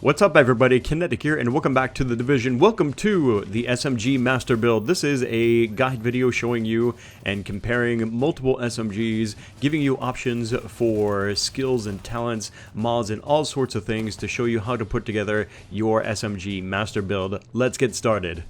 What's up everybody, Kinetic here, and welcome back to The Division. Welcome to the SMG Master Build. This is a guide video showing you and comparing multiple SMGs, giving you options for skills and talents, mods, and all sorts of things to show you how to put together your SMG Master Build. Let's get started.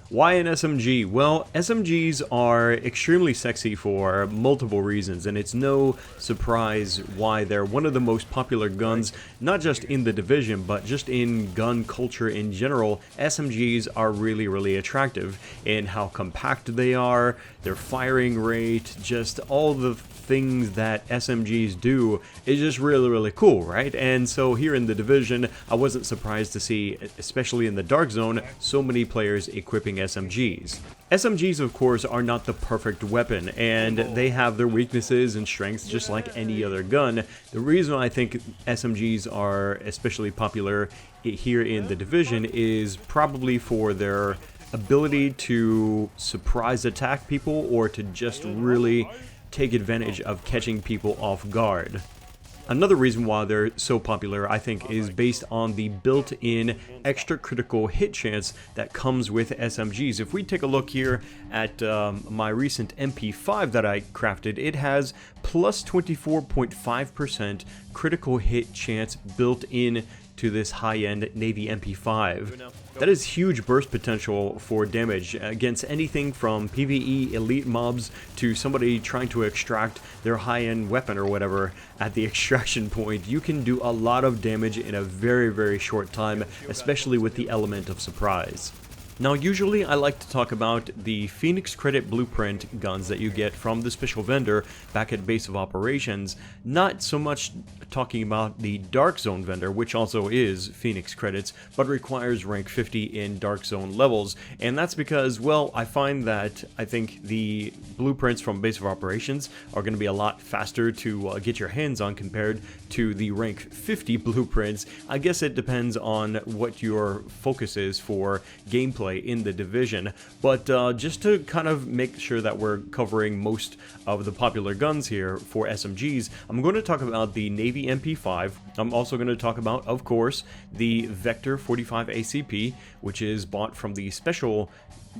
Why an SMG? Well, SMGs are extremely sexy for multiple reasons, and it's no surprise why they're one of the most popular guns, not just in the Division, but just in gun culture in general. SMGs are really attractive in how compact they are, their firing rate, just all the things that SMGs do is just really cool, right? And so here in the Division, I wasn't surprised to see, especially in the Dark Zone, so many players equipping SMGs. SMGs, of course, are not the perfect weapon, and they have their weaknesses and strengths just like any other gun. The reason I think SMGs are especially popular here in the Division is probably for their ability to surprise attack people or to just really take advantage of catching people off guard. Another reason why they're so popular, I think, is based on the built-in extra critical hit chance that comes with SMGs. If we take a look here at my recent MP5 that I crafted, it has plus 24.5% critical hit chance built in to this high-end Navy MP5. That is huge burst potential for damage against anything from PVE elite mobs to somebody trying to extract their high-end weapon or whatever at the extraction point. You can do a lot of damage in a very short time, especially with the element of surprise. Now, usually I like to talk about the Phoenix Credit Blueprint guns that you get from the special vendor back at Base of Operations, not so much talking about the Dark Zone vendor, which also is Phoenix Credits, but requires rank 50 in Dark Zone levels, and that's because, well, I find that I think the blueprints from Base of Operations are going to be a lot faster to get your hands on compared to the rank 50 blueprints. I guess it depends on what your focus is for gameplay in the Division, but just to kind of make sure that we're covering most of the popular guns here for SMGs, I'm going to talk about the Navy MP5. I'm also going to talk about, of course, the Vector 45 ACP, which is bought from the special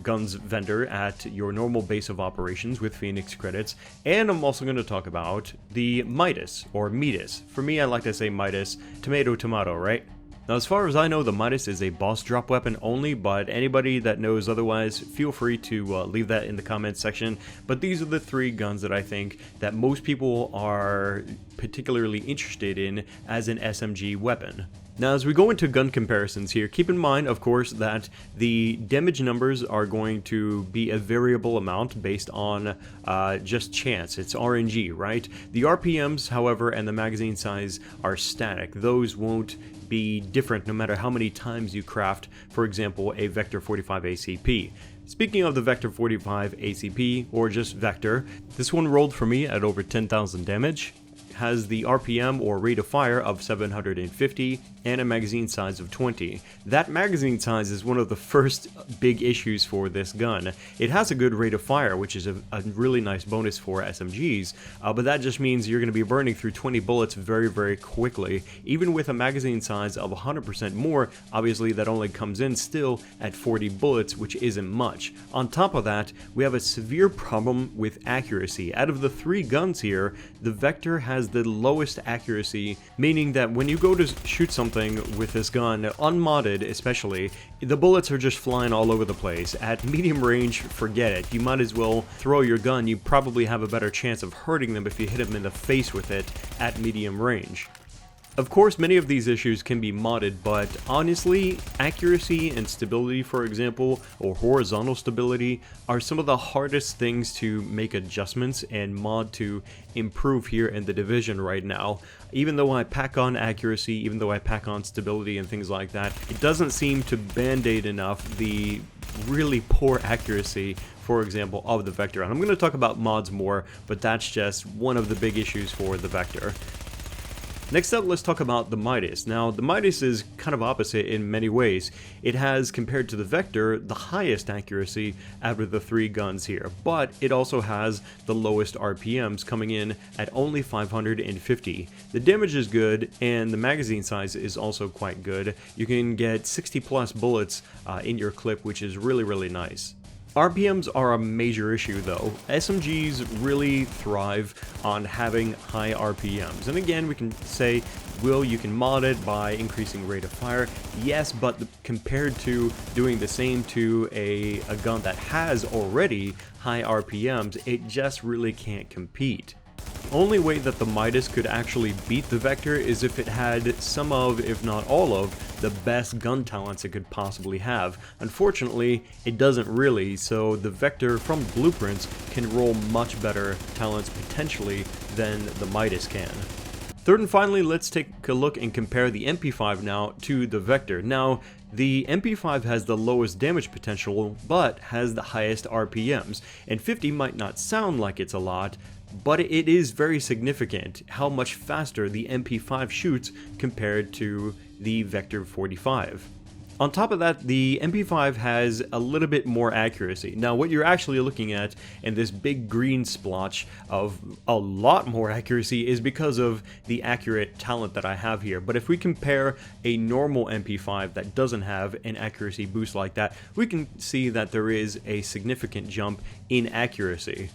guns vendor at your normal Base of Operations with Phoenix credits, and I'm also going to talk about the Midas, or Midas. For me, I like to say Midas, tomato, right? Now, as far as I know, the Midas is a boss drop weapon only, but anybody that knows otherwise, feel free to leave that in the comments section. But these are the three guns that I think that most people are particularly interested in as an SMG weapon. Now, as we go into gun comparisons here, keep in mind, of course, that the damage numbers are going to be a variable amount based on just chance. It's RNG, right? The RPMs, however, and the magazine size are static. Those won't be different no matter how many times you craft, for example, a Vector 45 ACP. Speaking of the Vector 45 ACP, or just Vector, this one rolled for me at over 10,000 damage. Has the RPM or rate of fire of 750 and a magazine size of 20. That magazine size is one of the first big issues for this gun. It has a good rate of fire, which is a really nice bonus for SMGs, but that just means you're going to be burning through 20 bullets very quickly. Even with a magazine size of 100% more, obviously that only comes in still at 40 bullets, which isn't much. On top of that, we have a severe problem with accuracy. Out of the three guns here, the Vector has the lowest accuracy, meaning that when you go to shoot something with this gun, unmodded especially, the bullets are just flying all over the place. At medium range, forget it. You might as well throw your gun. You probably have a better chance of hurting them if you hit them in the face with it at medium range. Of course, many of these issues can be modded, but honestly, accuracy and stability, for example, or horizontal stability, are some of the hardest things to make adjustments and mod to improve here in the Division right now. Even though I pack on accuracy, even though I pack on stability and things like that, it doesn't seem to band-aid enough the really poor accuracy, for example, of the Vector. And I'm going to talk about mods more, but that's just one of the big issues for the Vector. Next up, let's talk about the Midas. Now, the Midas is kind of opposite in many ways. It has, compared to the Vector, the highest accuracy out of the three guns here, but it also has the lowest RPMs, coming in at only 550. The damage is good, and the magazine size is also quite good. You can get 60 plus bullets in your clip, which is really nice. RPMs are a major issue though. SMGs really thrive on having high RPMs. And again, we can say, well, you can mod it by increasing rate of fire. Yes, but compared to doing the same to a gun that has already high RPMs, it just really can't compete. Only way that the Midas could actually beat the Vector is if it had some of, if not all of, the best gun talents it could possibly have. Unfortunately, it doesn't really, so the Vector from blueprints can roll much better talents potentially than the Midas can. Third and finally, let's take a look and compare the MP5 now to the Vector. Now, the MP5 has the lowest damage potential, but has the highest RPMs, and 50 might not sound like it's a lot, but it is very significant how much faster the MP5 shoots compared to the Vector 45. On top of that, the MP5 has a little bit more accuracy. Now, what you're actually looking at in this big green splotch of a lot more accuracy is because of the accurate talent that I have here. But if we compare a normal MP5 that doesn't have an accuracy boost like that, we can see that there is a significant jump in accuracy.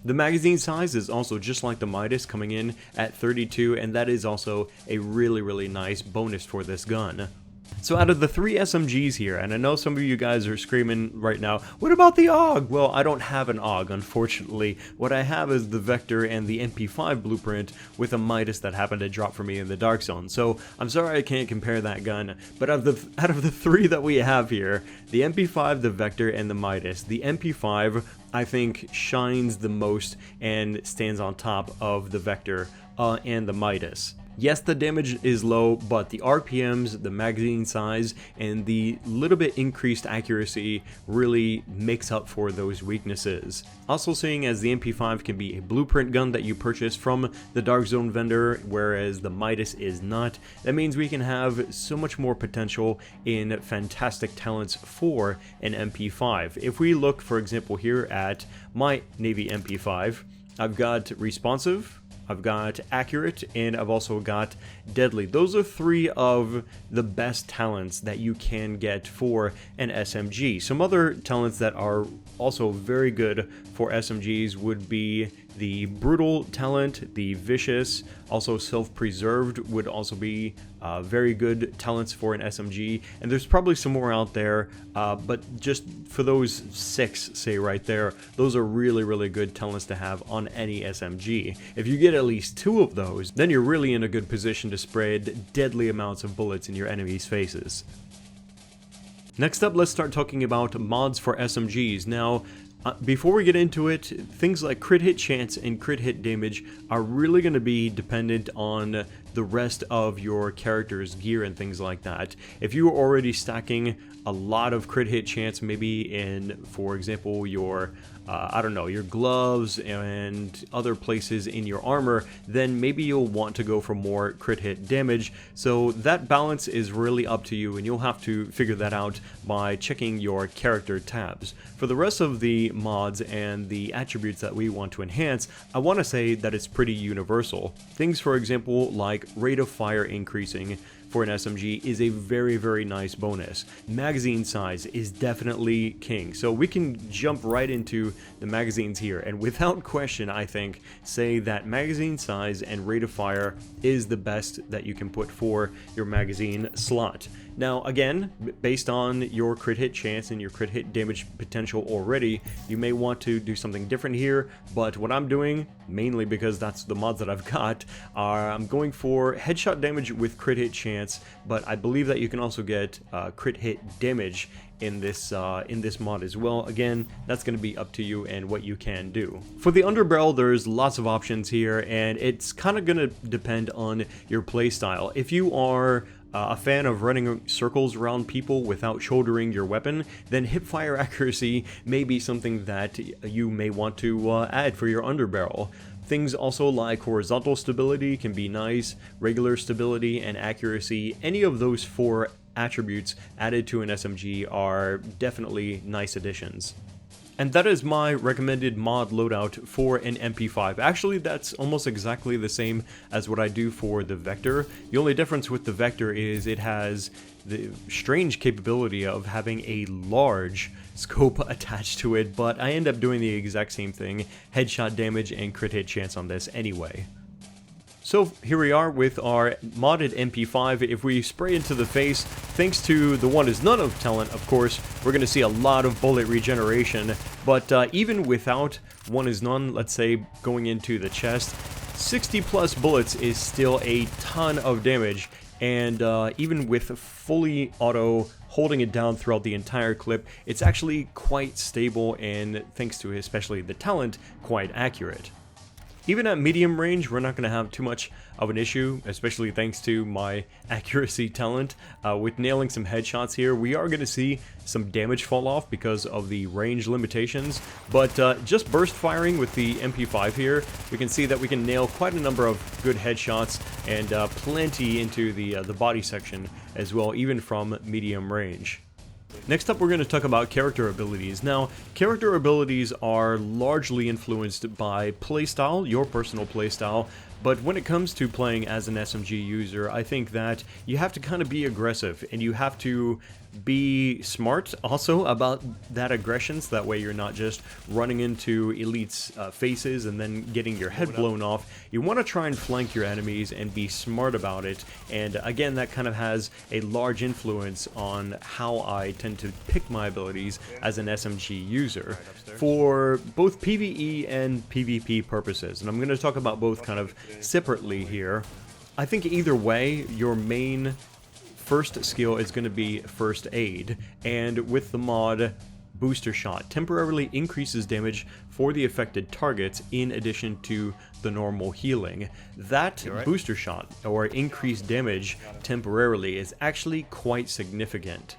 The magazine size is also just like the Midas, coming in at 32, and that is also a really nice bonus for this gun. So out of the three SMGs here, and I know some of you guys are screaming right now, what about the AUG? Well, I don't have an AUG, unfortunately. What I have is the Vector and the MP5 blueprint with a Midas that happened to drop for me in the Dark Zone. So I'm sorry I can't compare that gun, but out of the three that we have here, the MP5, the Vector, and the Midas, the MP5 I think shines the most and stands on top of the Vector and the Midas. Yes, the damage is low, but the RPMs, the magazine size, and the little bit increased accuracy really makes up for those weaknesses. Also, seeing as the MP5 can be a blueprint gun that you purchase from the Dark Zone vendor, whereas the Midas is not, that means we can have so much more potential in fantastic talents for an MP5. If we look, for example, here at my Navy MP5, I've got responsive, I've got accurate, and I've also got deadly. Those are three of the best talents that you can get for an SMG. Some other talents that are also very good for SMGs would be the brutal talent, the vicious, also self-preserved would also be very good talents for an SMG, and there's probably some more out there, but just for those 6, say right there, those are really good talents to have on any SMG. If you get at least 2 of those, then you're really in a good position to spread deadly amounts of bullets in your enemies' faces. Next up, let's start talking about mods for SMGs. Now, before we get into it, things like crit hit chance and crit hit damage are really going to be dependent on the rest of your character's gear and things like that. If you are already stacking a lot of crit hit chance, maybe in, for example, your I don't know, your gloves and other places in your armor, then maybe you'll want to go for more crit hit damage. So that balance is really up to you, and you'll have to figure that out by checking your character tabs. For the rest of the mods and the attributes that we want to enhance, I want to say that it's pretty universal. Things, for example, like rate of fire increasing for an SMG is a very nice bonus. Magazine size is definitely king, so we can jump right into the magazines here, and without question, I think, say that magazine size and rate of fire is the best that you can put for your magazine slot. Now, again, based on your crit hit chance and your crit hit damage potential already, you may want to do something different here, but what I'm doing, mainly because that's the mods that I've got, I'm going for headshot damage with crit hit chance, but I believe that you can also get crit hit damage in this mod as well. Again, that's going to be up to you and what you can do. For the underbarrel, there's lots of options here, and it's kind of going to depend on your playstyle. If you are a fan of running circles around people without shouldering your weapon, then hipfire accuracy may be something that you may want to add for your underbarrel. Things also like horizontal stability can be nice, regular stability and accuracy. Any of those 4 attributes added to an SMG are definitely nice additions. And that is my recommended mod loadout for an MP5. Actually, that's almost exactly the same as what I do for the Vector. The only difference with the Vector is it has the strange capability of having a large scope attached to it, but I end up doing the exact same thing, headshot damage and crit hit chance on this anyway. So here we are with our modded MP5. If we spray into the face, thanks to the one is none of talent, of course, we're going to see a lot of bullet regeneration. But even without one is none, let's say going into the chest, 60 plus bullets is still a ton of damage. And even with fully auto holding it down throughout the entire clip, it's actually quite stable and, thanks to especially the talent, quite accurate. Even at medium range, we're not going to have too much of an issue, especially thanks to my accuracy talent. With nailing some headshots here, we are going to see some damage fall off because of the range limitations, but just burst firing with the MP5 here, we can see that we can nail quite a number of good headshots and plenty into the body section as well, even from medium range. Next up, we're going to talk about character abilities. Now, character abilities are largely influenced by playstyle, your personal playstyle, but when it comes to playing as an SMG user, I think that you have to kind of be aggressive, and you have to be smart also about that aggression, so that way you're not just running into elites' faces and then getting your head blown off. You want to try and flank your enemies and be smart about it, and again, that kind of has a large influence on how I tend to pick my abilities as an SMG user for both PvE and PvP purposes, and I'm going to talk about both kind of separately here. I think either way, your main first skill is going to be first aid, and with the mod booster shot, temporarily increases damage for the affected targets in addition to the normal healing. That booster shot, or increased damage temporarily, is actually quite significant.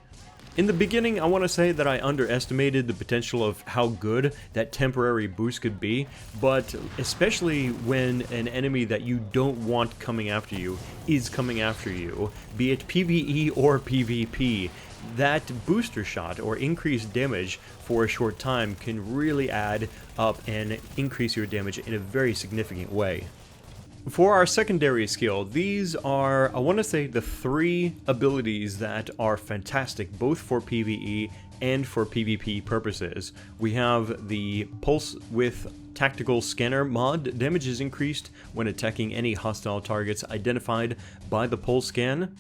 In the beginning, I want to say that I underestimated the potential of how good that temporary boost could be, but especially when an enemy that you don't want coming after you is coming after you, be it PvE or PvP, that booster shot or increased damage for a short time can really add up and increase your damage in a very significant way. For our secondary skill, these are, I want to say, the 3 abilities that are fantastic both for PvE and for PvP purposes. We have the Pulse with Tactical Scanner mod. Damage is increased when attacking any hostile targets identified by the pulse scan.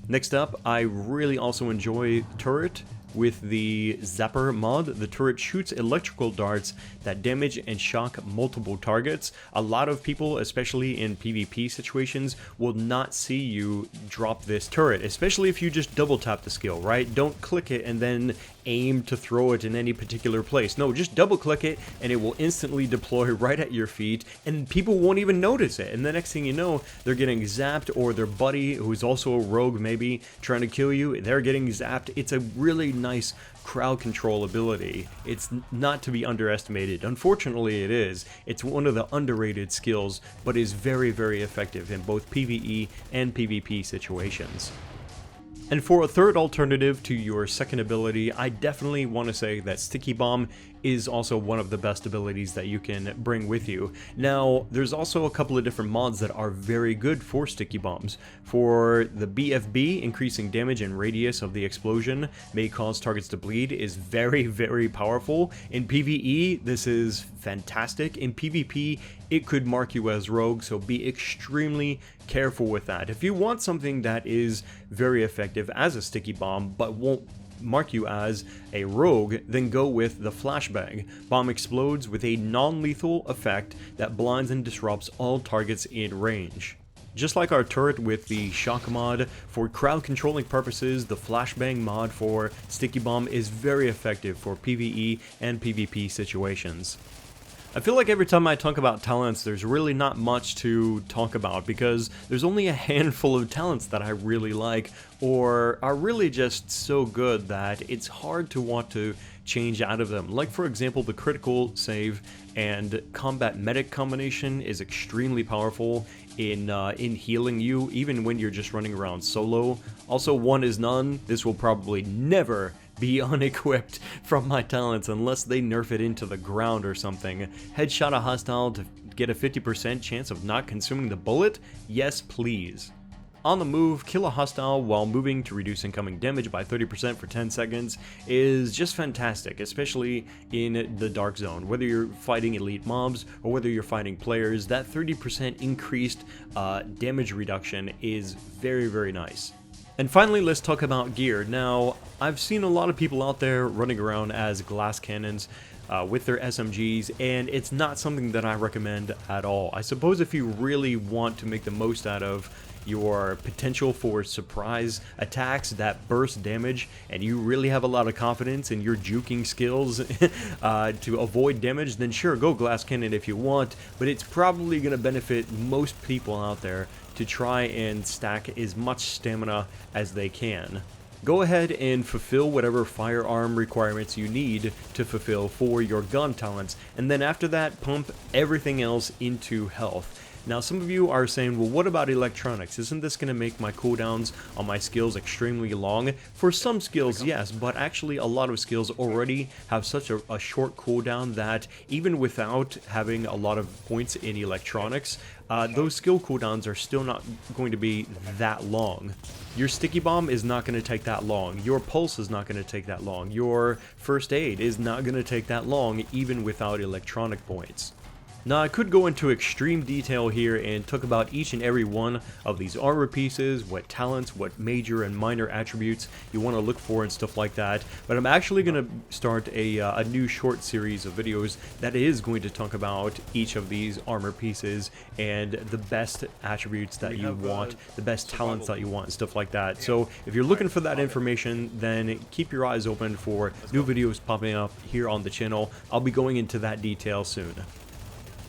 Next up, I really also enjoy Turret with the Zapper mod. The turret shoots electrical darts that damage and shock multiple targets. A lot of people, especially in PvP situations, will not see you drop this turret, especially if you just double tap the skill, right? Don't click it and then aim to throw it in any particular place. No, just double click it and it will instantly deploy right at your feet, and people won't even notice it. And the next thing you know, they're getting zapped, or their buddy, who's also a rogue maybe, trying to kill you, they're getting zapped. It's a really nice crowd control ability. It's not to be underestimated. Unfortunately, it is. It's one of the underrated skills, but is very, very effective in both PvE and PvP situations. And for a third alternative to your second ability, I definitely want to say that Sticky Bomb is also one of the best abilities that you can bring with you. Now, there's also a couple of different mods that are very good for Sticky Bombs. For the BFB, increasing damage and radius of the explosion may cause targets to bleed is very, very powerful. In PvE, this is fantastic. In PvP, it could mark you as rogue, so be extremely careful with that. If you want something that is very effective as a Sticky Bomb, but won't mark you as a rogue, then go with the Flashbang. Bomb explodes with a non-lethal effect that blinds and disrupts all targets in range. Just like our turret with the Shock mod, for crowd controlling purposes, the Flashbang mod for Sticky Bomb is very effective for PvE and PvP situations. I feel like every time I talk about talents, there's really not much to talk about, because there's only a handful of talents that I really like, or are really just so good that it's hard to want to change out of them. Like for example, the critical save and combat medic combination is extremely powerful in healing you, even when you're just running around solo. Also, one is none. This will probably never be unequipped from my talents unless they nerf it into the ground or something. Headshot a hostile to get a 50% chance of not consuming the bullet? Yes, please. On the move, kill a hostile while moving to reduce incoming damage by 30% for 10 seconds is just fantastic, especially in the Dark Zone. Whether you're fighting elite mobs or whether you're fighting players, that 30% increased damage reduction is very, very nice. And finally, let's talk about gear. Now, I've seen a lot of people out there running around as glass cannons with their SMGs, and it's not something that I recommend at all. I suppose if you really want to make the most out of your potential for surprise attacks that burst damage, and you really have a lot of confidence in your juking skills to avoid damage, then sure, go glass cannon if you want, but it's probably going to benefit most people out there to try and stack as much stamina as they can. Go ahead and fulfill whatever firearm requirements you need to fulfill for your gun talents, and then after that, pump everything else into health. Now, some of you are saying, well, what about electronics? Isn't this going to make my cooldowns on my skills extremely long? For some skills, yes, but actually a lot of skills already have such a short cooldown that even without having a lot of points in electronics, those skill cooldowns are still not going to be that long. Your sticky bomb is not going to take that long. Your pulse is not going to take that long. Your first aid is not going to take that long, even without electronic points. Now, I could go into extreme detail here and talk about each and every one of these armor pieces, what talents, what major and minor attributes you want to look for and stuff like that, but I'm actually going to start a new short series of videos that is going to talk about each of these armor pieces and the best attributes that you want, the best talents that you want, and stuff like that. So if you're looking for that information, then keep your eyes open for new videos popping up here on the channel. I'll be going into that detail soon.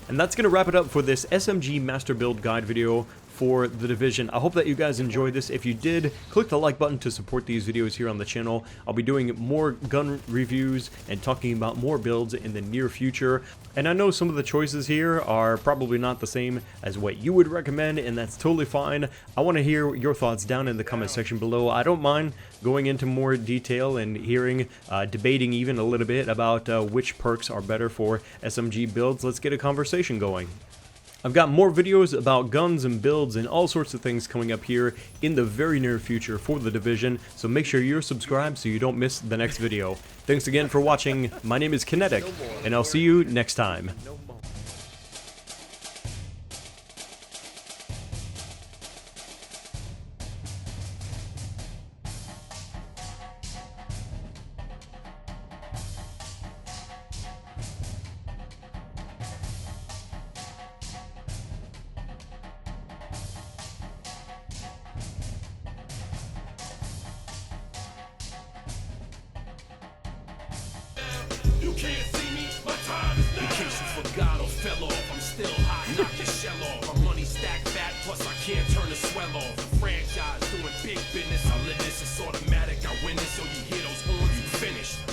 And that's going to wrap it up for this SMG Master Build Guide video for The Division. I hope that you guys enjoyed this. If you did, click the like button to support these videos here on the channel. I'll be doing more gun reviews and talking about more builds in the near future. And I know some of the choices here are probably not the same as what you would recommend, and that's totally fine. I want to hear your thoughts down in the comment section below. I don't mind going into more detail and hearing, debating even a little bit about which perks are better for SMG builds. Let's get a conversation going. I've got more videos about guns and builds and all sorts of things coming up here in the very near future for The Division, so make sure you're subscribed so you don't miss the next video. Thanks again for watching. My name is Kinetic, and I'll see you next time. You can't see me, my time is now. In case you forgot or fell off, I'm still hot, knock your shell off. My money stacked fat, plus I can't turn the swell off. The franchise doing big business, I live this, it's automatic, I win this, so you